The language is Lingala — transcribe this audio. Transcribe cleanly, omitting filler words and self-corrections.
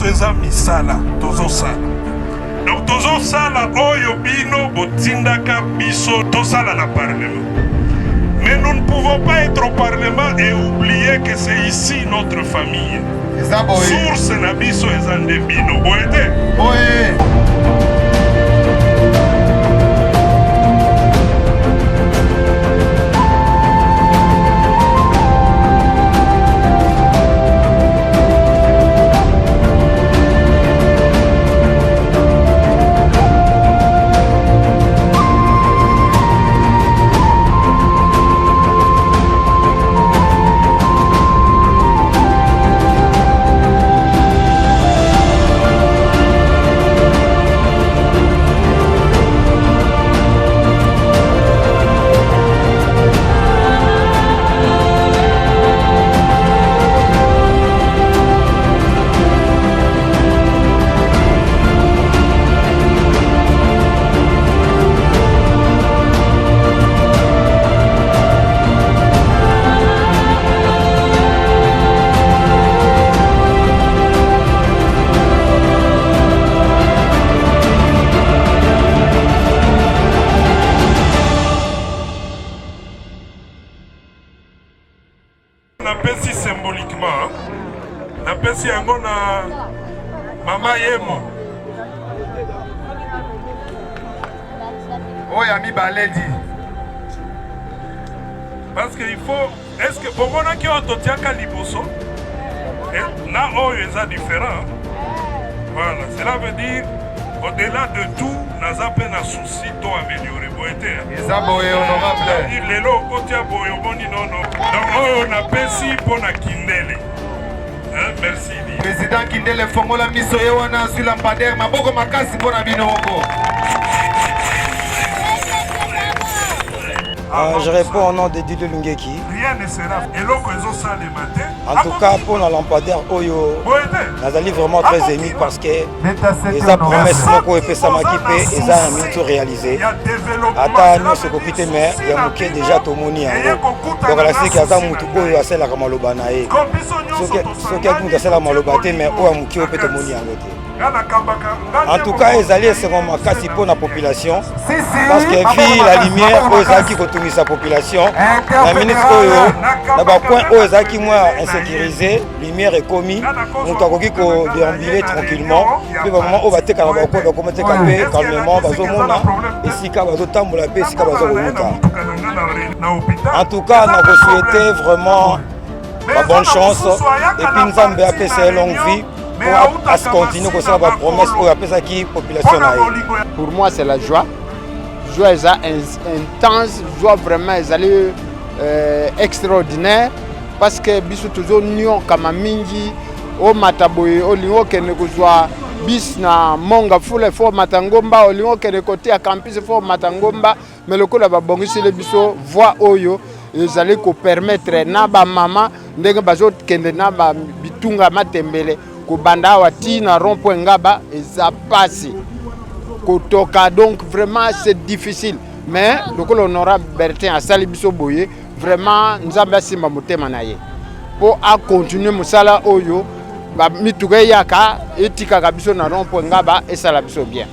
biso eza misala tozosala. Donc tozosala oyo bino botindaka biso tosala na parlement. Mais nous ne pouvons pas être au parlement et oublier que c'est ici notre famille. Source na biso eza nde bino. Boyete? Oui. Napesi symboliquement, napesi yango na mama Yemo. Oya mi baledi. Parce qu'il faut, est-ce que bomona ki ototiaka liboso? Na oyo eza différent. Voilà, cela veut dire au-delà de tout, naza pe na souci to améliorer boete. Eza boye honorable. Lelo kotia boye boni nono. Donc oyo napesi pona Kindele. Merci. Président Kindele fongola miso ye wana sur lampadaire maboko makasi pona bino oko. Je réponds au nom de Didier Lungeki. Rien ne sera. En tout cas, pour la lampadaire Oyo, nous allons vraiment très émus parce que les promesses locaux et Pessamaki et ça a tout réalisé. Attends, nous sommes copiés, mais il y a moqué déjà tout le monde. Donc, la série qui a un moutou Oyo à celle la Kamalobanae. Ce qui a tout à la Malobate, mais Oyo a moqué au Pétomoni en côté. En tout cas, les alliés seront cassés pour la population parce que vu la lumière, qui continue sa population, la ministre Oyo, point qui moins insécurisé, lumière est commis, nous avons déambuler tranquillement. Puis au moment où on va te calmer, calmement, ici en tout cas, nous avons souhaité vraiment la bonne chance et puis nous avons appelé longue vie. Pour continuer comme ça, la promesse pour la population. Pour moi, c'est la joie. Joie intense, joie vraiment extraordinaire. Parce que biso toujours nion kama mingi o mataboye o lingo kene kuzwa bis na monga fule fo matangomba o lingo kene côté à campus fo matangomba mais le kola ba bongisi le biso voix oyo ezali ko permettre na ba mama ndenge bazo kende na ba bitunga matembele ko banda wati na rond-point ngaba eza pasi kotoka. Donc vraiment c'est difficile mais le kola honorable Bertin a sali biso boye. Vraiment, nous avons simba motema na ye pour continuer musala oyo ba mituga yaka etika kabiso na rond-point ngaba et ça la biso bien.